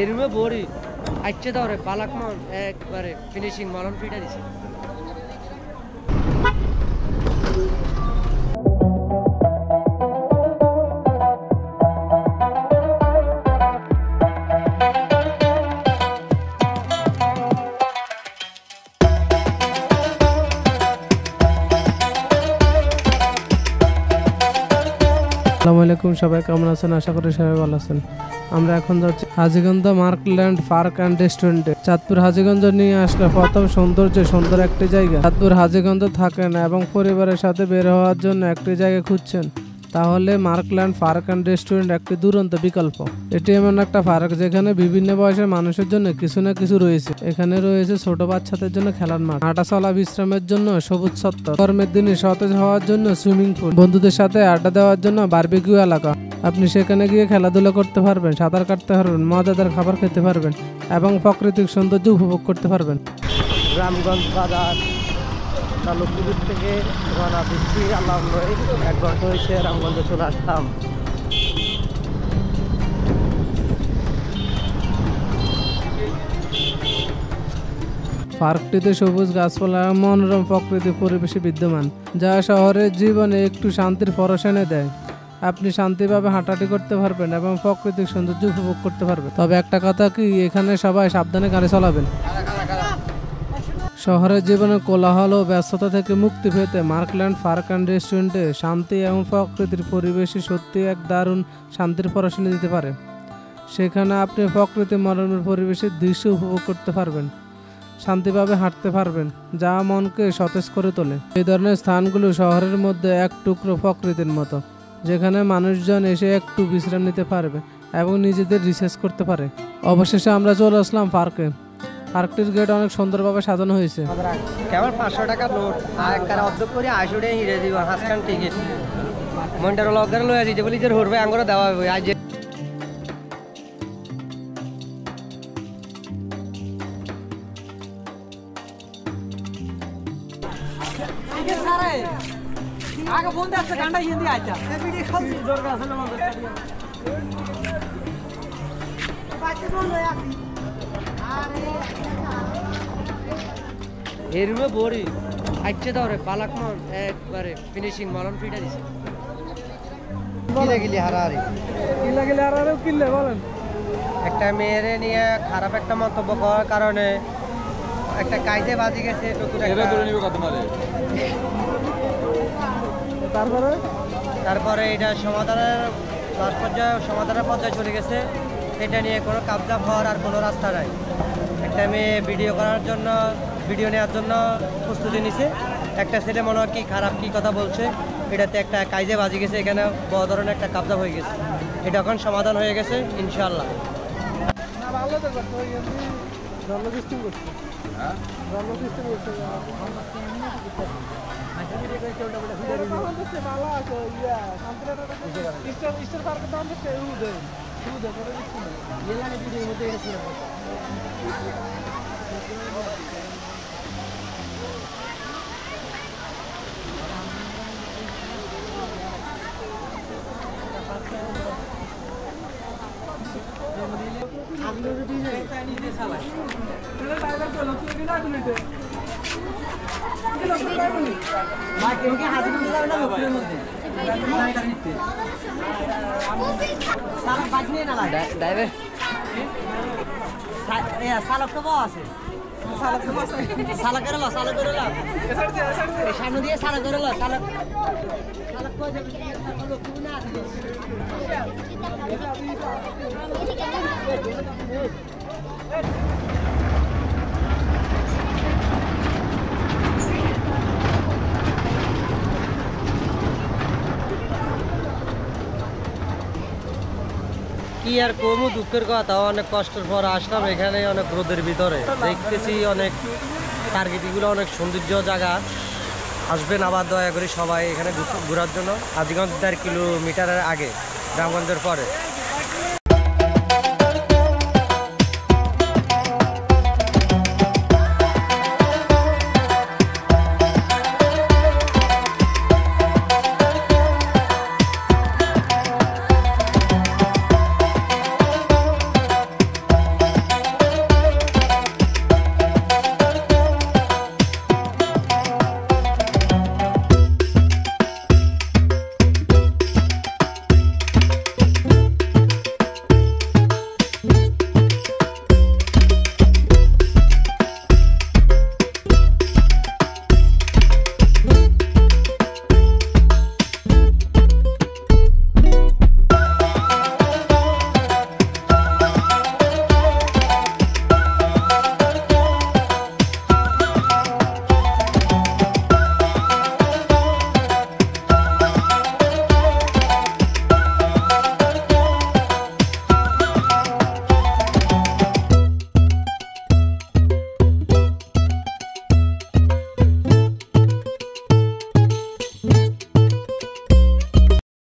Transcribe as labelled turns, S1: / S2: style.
S1: এরুমে বড়ি আচ্ছা ধরে পালাক মন একবারে ফিনিশিং মলন ফিটা দিছে।
S2: আসসালামু আলাইকুম, সবাই কেমন আছেন? আশা করি সবাই ভালো আছেন। আমরা এখন যাচ্ছি হাজীগঞ্জ মার্কল্যান্ড পার্ক অ্যান্ড রেস্টুরেন্টে। চাঁদপুর হাজীগঞ্জ নিয়ে আসলে প্রথম সুন্দর একটি জায়গা। চাঁদপুর হাজীগঞ্জ থাকেন এবং পরিবারের সাথে বের হওয়ার জন্য একটি জায়গা খুঁজছেন, তাহলে মার্কল্যান্ড পার্ক অ্যান্ড রেস্টুরেন্ট একটি দুরন্ত বিকল্প। এটি এমন একটা পার্ক যেখানে বিভিন্ন বয়সের মানুষের জন্য কিছু না কিছু রয়েছে। এখানে রয়েছে ছোট বাচ্চাদের জন্য খেলার মাঠ, হাঁটা চলা বিশ্রামের জন্য সবুজ চত্বর, গরমের দিনে সতেজ হওয়ার জন্য সুইমিং পুল, বন্ধুদের সাথে আড্ডা দেওয়ার জন্য বারবিকিউ এলাকা। আপনি সেখানে গিয়ে খেলাধুলা করতে পারবেন, সাঁতার কাটতে পারবেন, মজাদার খাবার খেতে পারবেন এবং প্রাকৃতিক সৌন্দর্য উপভোগ করতে পারবেন।
S1: রামগঞ্জ বাজার লক্ষ্মীপুর থেকে রওনা দিচ্ছি। আল্লাহ 1 ঘন্টা হয়েছে রামগঞ্জে চলে আসলাম।
S2: পার্কটিতে সবুজ গাছপালা এবং মনোরম প্রকৃতি পরিবেশে বিদ্যমান, যা শহরের জীবনে একটু শান্তির পরশ এনে দেয়। আপনি শান্তিভাবে হাঁটাহাঁটি করতে পারবেন এবং প্রাকৃতিক সৌন্দর্য উপভোগ করতে পারবেন। তবে একটা কথা কি, এখানে সবাই সাবধানে গাড়ি চালাবেন। শহরের জীবনের কোলাহল ও ব্যস্ততা থেকে মুক্তি পেতে মার্কল্যান্ড পার্ক অ্যান্ড রেস্টুরেন্টে শান্তি এবং প্রকৃতির পরিবেশে সত্যি এক দারুণ শান্তির পরশ এনে দিতে পারে। সেখানে আপনি প্রকৃতি মনোরম পরিবেশের দৃশ্য উপভোগ করতে পারবেন, শান্তিভাবে হাঁটতে পারবেন, যা মনকে সতেজ করে তোলে। এই ধরনের স্থানগুলো শহরের মধ্যে এক টুকরো প্রকৃতির মতো, যেখানে মানুষজন এসে একটু বিশ্রাম নিতে পারবে এবং নিজেদের রিসার্চ করতে পারে। অবশেষে আমরা চলে আসলাম পার্কে। পার্কটির গেট অনেক সুন্দরভাবে সাজানো হয়েছে।
S1: কেবল 500 টাকার নোট আর অর্ধেক করে 80 টাকা হিরে দিব হাসখান টিকিট মন্ডার লগের লয়ে দিতে বলি যে হরবে আঙ্গুরে দেওয়া হবে। আজ
S3: আগে ফোন দিয়ে আসছে গান্ডা হিন্দি আইতা ভিডিও কল দি দরকার আছে না আমাদের বাইতে বল লয়া
S1: এরুমে বড়ি আচ্ছা ধরে পালাক মন একবারে ফিনিশিং মলন ফিটা দিছে। কিলে হারাহারি
S2: কিল্লে বলেন।
S1: একটা মেয়েরে নিয়ে খারাপ একটা মন্তব্য করার কারণে একটা কায়দে বাজি গেছে। তারপরে এটা সমাধানের পর্যায়ে চলে গেছে। এটা নিয়ে কোনো কাবজাব হওয়ার আর কোনো রাস্তা নাই। একটা মেয়ে ভিডিও নেওয়ার জন্য প্রস্তুতি নিছে। একটা ছেলে মনে হয় কি খারাপ কি কথা বলছে, এটাতে একটা কায়দে বাজি গেছে। এখানে বড় ধরনের একটা কাবজাব হয়ে গেছে। এটা এখন সমাধান হয়ে গেছে ইনশাআল্লাহ। সামনে দিয়ে সালা করে কি আর কমু, দুঃখের কথা। অনেক কষ্টের পর আসলাম এখানে, অনেক রোদের ভিতরে দেখতেছি অনেক টার্গেটগুলো অনেক সৌন্দর্য জায়গা। আসবেন আবার দয়া করে সবাই এখানে ঘোরার জন্য। হাজীগঞ্জ 1.5 কিলোমিটারের আগে, রামগঞ্জের পরে।